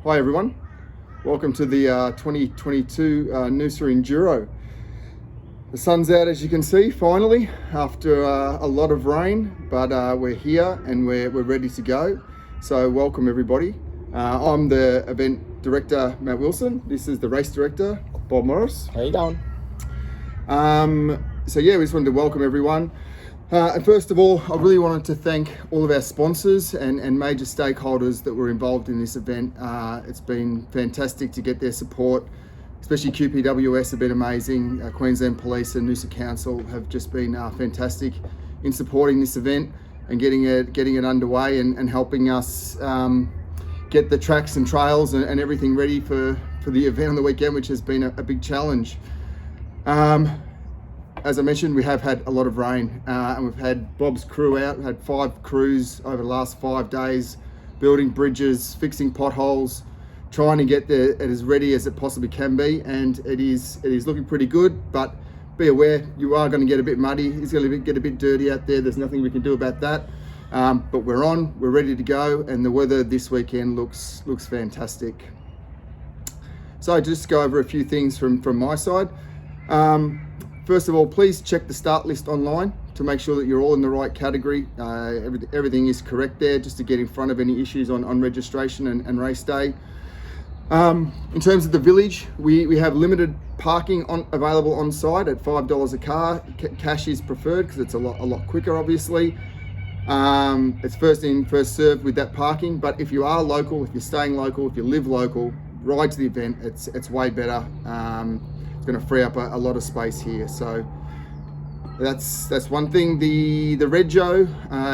Hi everyone, welcome to the 2022 Noosa Enduro. The sun's out, as you can see, finally, after a lot of rain, but we're here and we're ready to go. So welcome everybody. I'm the event director, Matt Wilson. This is the race director, Bob Morris. How you going? So yeah, we just wanted to welcome everyone. And first of all, I really wanted to thank all of our sponsors and major stakeholders that were involved in this event. It's been fantastic to get their support, especially QPWS have been amazing. Queensland Police and Noosa Council have just been fantastic in supporting this event and getting it underway and helping us get the tracks and trails and everything ready for the event on the weekend, which has been a big challenge. As I mentioned, we have had a lot of rain and we've had Bob's crew out. We've had 5 crews over the last 5 days, building bridges, fixing potholes, trying to get it as ready as it possibly can be. And it is looking pretty good, but be aware, you are going to get a bit muddy. It's going to get a bit dirty out there. There's nothing we can do about that. But we're ready to go. And the weather this weekend looks fantastic. So just go over a few things from my side. First of all, please check the start list online to make sure that you're all in the right category. Everything is correct there, just to get in front of any issues on registration and race day. In terms of the village, we have limited parking available on site at $5 a car. Cash is preferred because it's a lot quicker, obviously. It's first in, first served with that parking. But if you are local, if you're staying local, if you live local, ride to the event. It's way better. Going to free up a lot of space here, so that's one thing. The Rego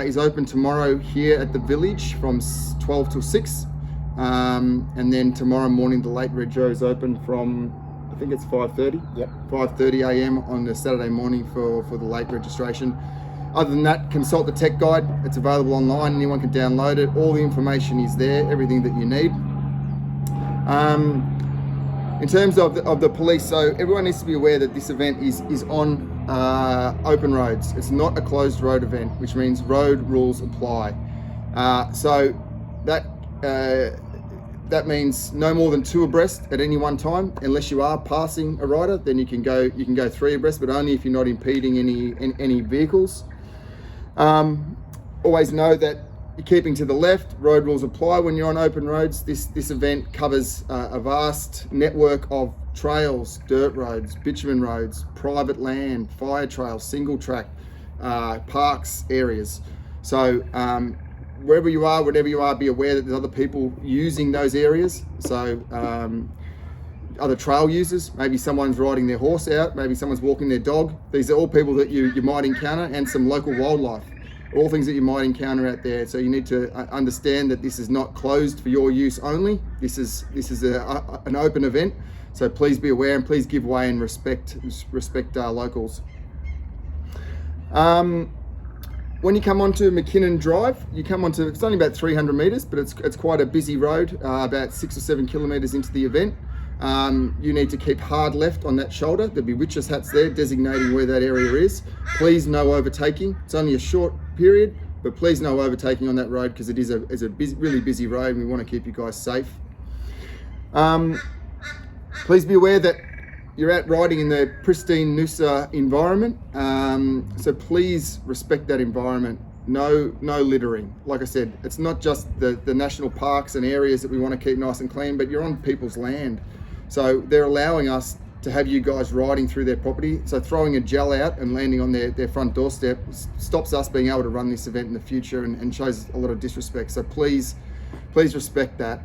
is open tomorrow here at the village from 12 till 6, and then tomorrow morning the late Rego is open from, I think it's 5:30. Yep. 5:30 a.m. on the Saturday morning for the late registration. Other than that, consult the tech guide. It's available online. Anyone can download it. All the information is there. Everything that you need. In terms of the police, so everyone needs to be aware that this event is on open roads. It's not a closed road event, which means road rules apply. So that means no more than 2 abreast at any one time, unless you are passing a rider. Then you can go 3 abreast, but only if you're not impeding any vehicles. Always know that you're keeping to the left. Road rules apply when you're on open roads. This event covers a vast network of trails, dirt roads, bitumen roads, private land, fire trails, single track, parks, areas. So wherever you are, whatever you are, be aware that there's other people using those areas. So other trail users, maybe someone's riding their horse out, maybe someone's walking their dog. These are all people that you might encounter, and some local wildlife. All things that you might encounter out there. So you need to understand that this is not closed for your use only. This is an open event. So please be aware and please give way and respect locals. When you come onto McKinnon Drive, it's only about 300 meters, but it's quite a busy road, about 6 or 7 kilometers into the event. You need to keep hard left on that shoulder. There'll be witches' hats there designating where that area is. Please no overtaking. It's only a short period, but please no overtaking on that road, because it is a really busy road and we want to keep you guys safe. Please be aware that you're out riding in the pristine Noosa environment, so please respect that environment. No littering. Like I said, it's not just the national parks and areas that we want to keep nice and clean, but you're on people's land. So they're allowing us to have you guys riding through their property. So throwing a gel out and landing on their front doorstep stops us being able to run this event in the future and shows a lot of disrespect. So please respect that.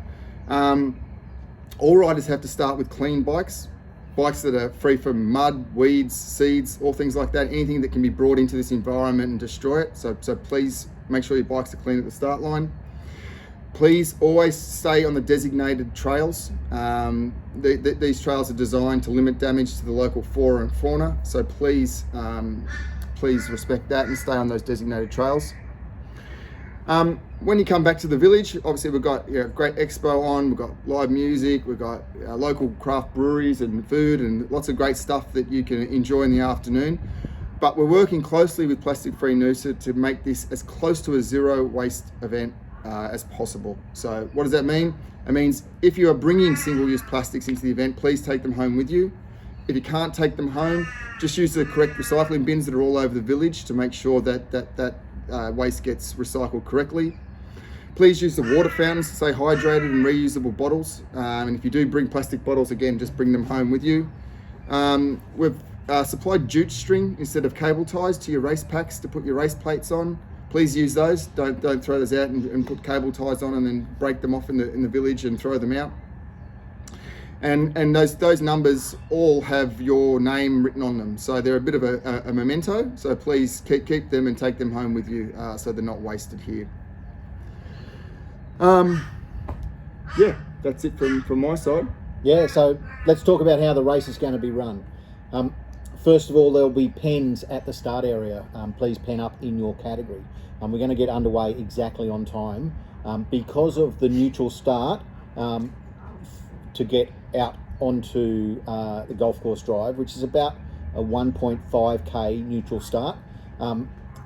All riders have to start with clean bikes that are free from mud, weeds, seeds, all things like that, anything that can be brought into this environment and destroy it. So please make sure your bikes are clean at the start line. Please always stay on the designated trails. These trails are designed to limit damage to the local flora and fauna. So please respect that and stay on those designated trails. When you come back to the village, obviously we've got a great expo on, we've got live music, we've got local craft breweries and food and lots of great stuff that you can enjoy in the afternoon. But we're working closely with Plastic Free Noosa to make this as close to a zero waste event as possible. So what does that mean? It means if you are bringing single-use plastics into the event, please take them home with you. If you can't take them home, just use the correct recycling bins that are all over the village to make sure that waste gets recycled correctly. Please use the water fountains to stay hydrated and reusable bottles. And if you do bring plastic bottles, again, just bring them home with you. We've supplied jute string instead of cable ties to your race packs to put your race plates on. Please use those. Don't throw those out and put cable ties on and then break them off in the village and throw them out. And those numbers all have your name written on them, so they're a bit of a memento. So please keep them and take them home with you, so they're not wasted here. Yeah, that's it from my side. Yeah, so let's talk about how the race is going to be run. First of all, there'll be pens at the start area. Please pen up in your category. We're going to get underway exactly on time. Because of the neutral start, to get out onto the golf course drive, which is about a 1.5k neutral start,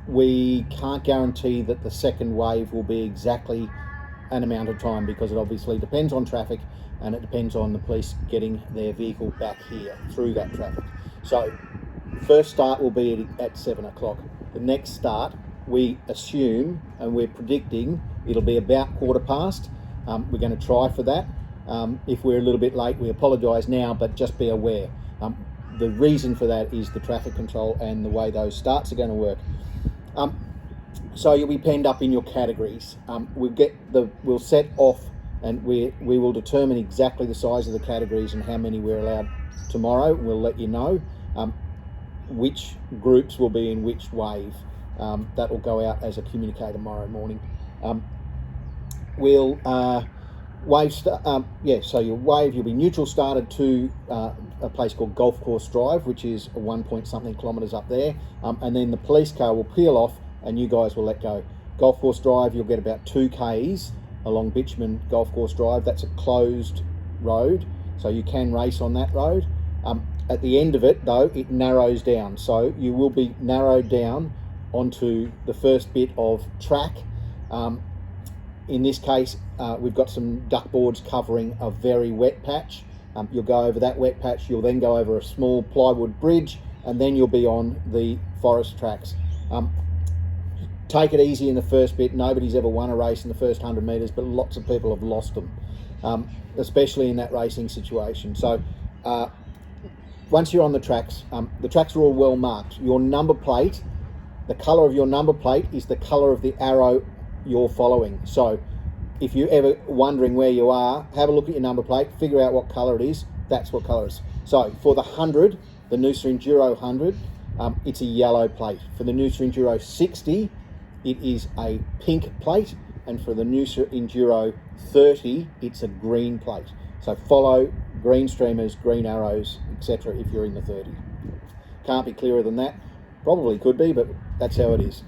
we can't guarantee that the second wave will be exactly an amount of time, because it obviously depends on traffic and it depends on the police getting their vehicle back here through that traffic. So first start will be at 7 o'clock. The next start, we assume and we're predicting it'll be about 1:15. We're going to try for that. If we're a little bit late, we apologise now, but just be aware. The reason for that is the traffic control and the way those starts are going to work. So you'll be penned up in your categories. We'll set off, and we will determine exactly the size of the categories and how many we're allowed tomorrow. We'll let you know which groups will be in which wave. That will go out as a communique tomorrow morning. So you'll be neutral started to a place called Golf Course Drive, which is 1 point something kilometres up there, and then the police car will peel off and you guys will let go. Golf Course Drive, you'll get about 2 k's along Bitchman Golf Course Drive. That's a closed road, so you can race on that road. At the end of it though, it narrows down, so you will be narrowed down onto the first bit of track. In this case, we've got some duck boards covering a very wet patch. You'll go over that wet patch, you'll then go over a small plywood bridge, and then you'll be on the forest tracks. Take it easy in the first bit. Nobody's ever won a race in the first 100 metres, but lots of people have lost them, especially in that racing situation. So once you're on the tracks are all well marked. Your number plate, the colour of your number plate is the colour of the arrow you're following. So if you're ever wondering where you are, have a look at your number plate, figure out what colour it is. That's what colour it is. So for the 100, the Noosa Enduro 100, it's a yellow plate. For the Noosa Enduro 60, it is a pink plate, and for the Noosa Enduro 30, it's a green plate. So follow green streamers, green arrows, etc. if you're in the 30. Can't be clearer than that. Probably could be, but that's how it is.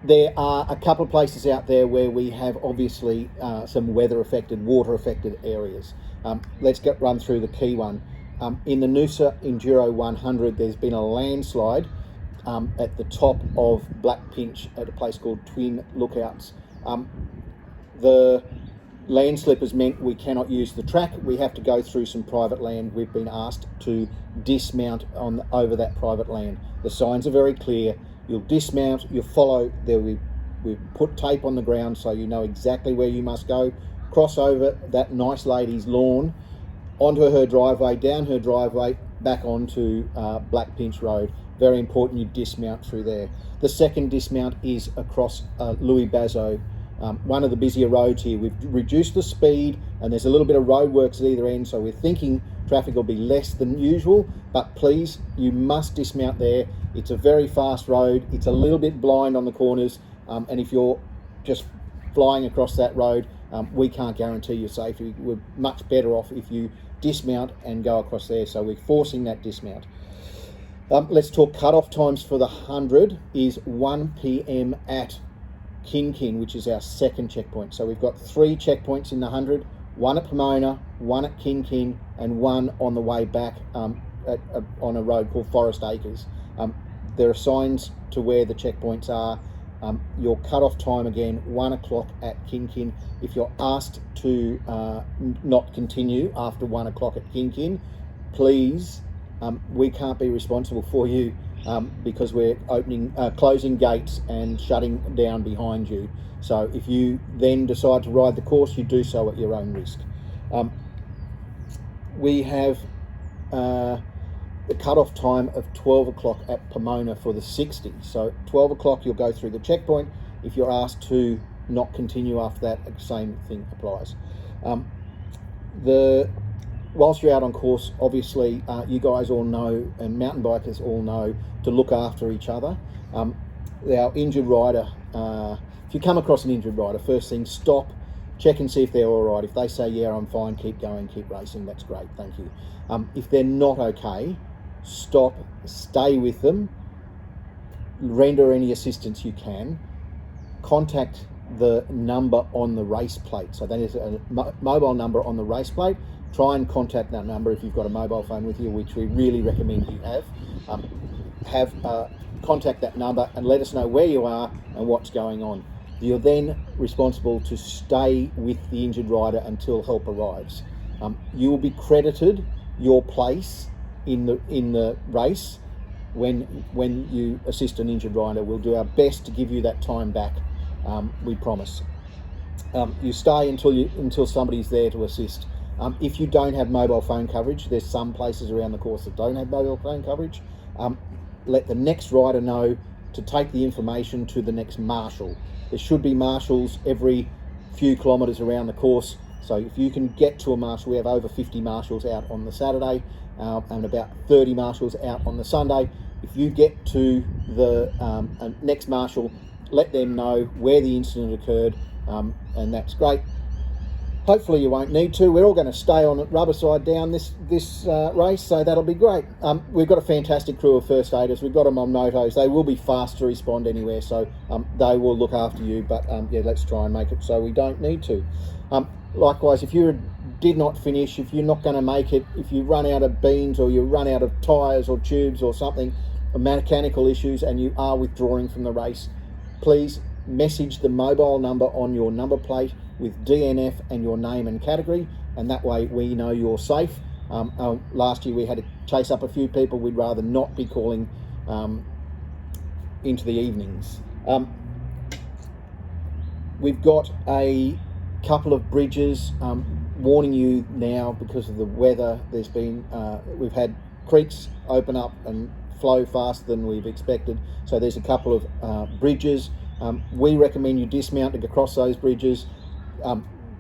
There are a couple of places out there where we have obviously some weather-affected, water-affected areas. Let's run through the key one. In the Noosa Enduro 100, there's been a landslide at the top of Black Pinch at a place called Twin Lookouts. The landslip has meant we cannot use the track. We have to go through some private land. We've been asked to dismount over that private land. The signs are very clear. You'll dismount, you'll follow. We've put tape on the ground so you know exactly where you must go. Cross over that nice lady's lawn, onto her driveway, down her driveway, back onto Black Pinch Road. Very important you dismount through there. The second dismount is across Louis Bazo, one of the busier roads here. We've reduced the speed and there's a little bit of road works at either end, so we're thinking traffic will be less than usual, but please, you must dismount there. It's a very fast road. It's a little bit blind on the corners, and if you're just flying across that road, we can't guarantee your safety. We're much better off if you dismount and go across there, so we're forcing that dismount. Let's talk cut-off times for the 100 is 1 p.m. at Kin, which is our second checkpoint. So we've got 3 checkpoints in the 100, 1 at Pomona, 1 at Kin, and 1 on the way back on a road called Forest Acres. There are signs to where the checkpoints are. Your cut-off time again, 1 o'clock at Kin Kin. If you're asked to not continue after 1 o'clock at Kin Kin, please, we can't be responsible for you because we're closing gates and shutting down behind you. So if you then decide to ride the course, you do so at your own risk. We have the cut-off time of 12 o'clock at Pomona for the 60. So 12 o'clock you'll go through the checkpoint. If you're asked to not continue after that, the same thing applies. Whilst you're out on course, obviously you guys all know, and mountain bikers all know, to look after each other. Our injured rider, if you come across an injured rider, first thing, stop, check and see if they're all right. If they say, yeah, I'm fine, keep going, keep racing, that's great, thank you. If they're not okay, stop, stay with them, render any assistance you can, contact the number on the race plate. So that is a mobile number on the race plate. Try and contact that number if you've got a mobile phone with you, which we really recommend you have. Contact that number and let us know where you are and what's going on. You're then responsible to stay with the injured rider until help arrives. You will be credited your place in the race when you assist an injured rider. We'll do our best to give you that time back. We promise. You stay until somebody's there to assist. If you don't have mobile phone coverage, there's some places around the course that don't have mobile phone coverage. Let the next rider know to take the information to the next marshal. There should be marshals every few kilometres around the course. So if you can get to a marshal, we have over 50 marshals out on the Saturday and about 30 marshals out on the Sunday. If you get to the next marshal, let them know where the incident occurred, and that's great. Hopefully you won't need to. We're all going to stay on rubber side down this race, so that'll be great. We've got a fantastic crew of first aiders. We've got them on motos. They will be fast to respond anywhere, so they will look after you. But yeah, let's try and make it so we don't need to. Likewise, if you did not finish, if you're not going to make it, if you run out of beans or you run out of tyres or tubes or something, mechanical issues, and you are withdrawing from the race, please message the mobile number on your number plate with DNF and your name and category, and that way we know you're safe. Last year we had to chase up a few people. We'd rather not be calling into the evenings. We've got a couple of bridges, warning you now because of the weather. There's been we've had creeks open up and flow faster than we've expected, so there's a couple of bridges. We recommend you dismount to go across those bridges.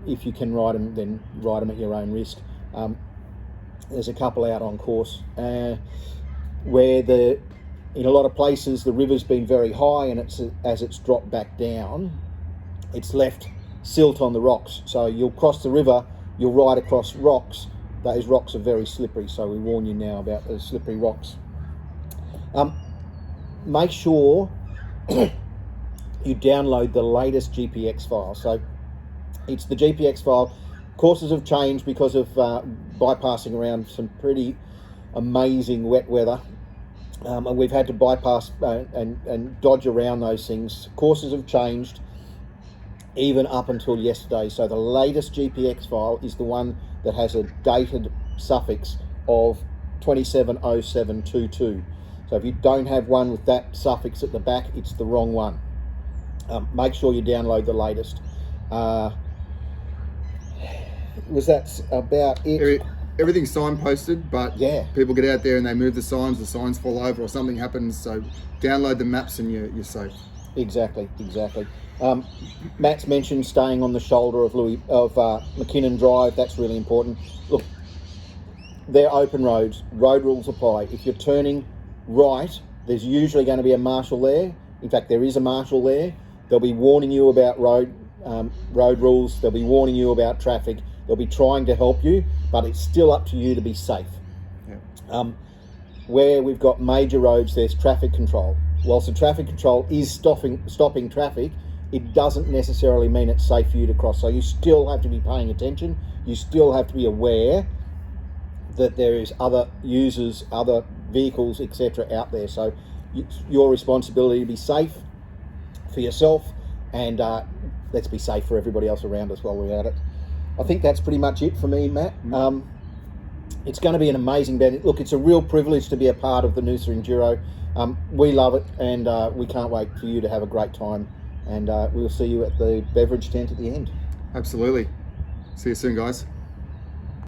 If you can ride them, then ride them at your own risk. There's a couple out on course where in a lot of places the river's been very high, and as it's dropped back down, it's left silt on the rocks. So you'll cross the river, you'll ride across rocks. Those rocks are very slippery, so we warn you now about the slippery rocks. Make sure you download the latest GPX file. So it's the GPX file. Courses have changed because of bypassing around some pretty amazing wet weather, and we've had to bypass and dodge around those things. Courses have changed even up until yesterday. So the latest GPX file is the one that has a dated suffix of 270722. So if you don't have one with that suffix at the back, it's the wrong one. Make sure you download the latest. Was that about it? Everything's signposted, but yeah, people get out there and they move the signs fall over or something happens. So download the maps and you're safe. Exactly. Matt's mentioned staying on the shoulder of McKinnon Drive. That's really important. Look, they're open roads. Road rules apply. If you're turning right, there's usually going to be a marshal there. In fact, there is a marshal there. They'll be warning you about road rules. They'll be warning you about traffic. They'll be trying to help you, but it's still up to you to be safe. Yeah. Where we've got major roads, there's traffic control. Whilst the traffic control is stopping traffic, it doesn't necessarily mean it's safe for you to cross. So you still have to be paying attention. You still have to be aware that there is other users, other vehicles, etc. out there. So it's your responsibility to be safe. for yourself, and let's be safe for everybody else around us while we're at it. I think that's pretty much it for me, Matt. It's going to be an amazing event. Look, it's a real privilege to be a part of the Noosa Enduro. We love it, and we can't wait for you to have a great time. And we'll see you at the beverage tent at the end. Absolutely. See you soon, guys.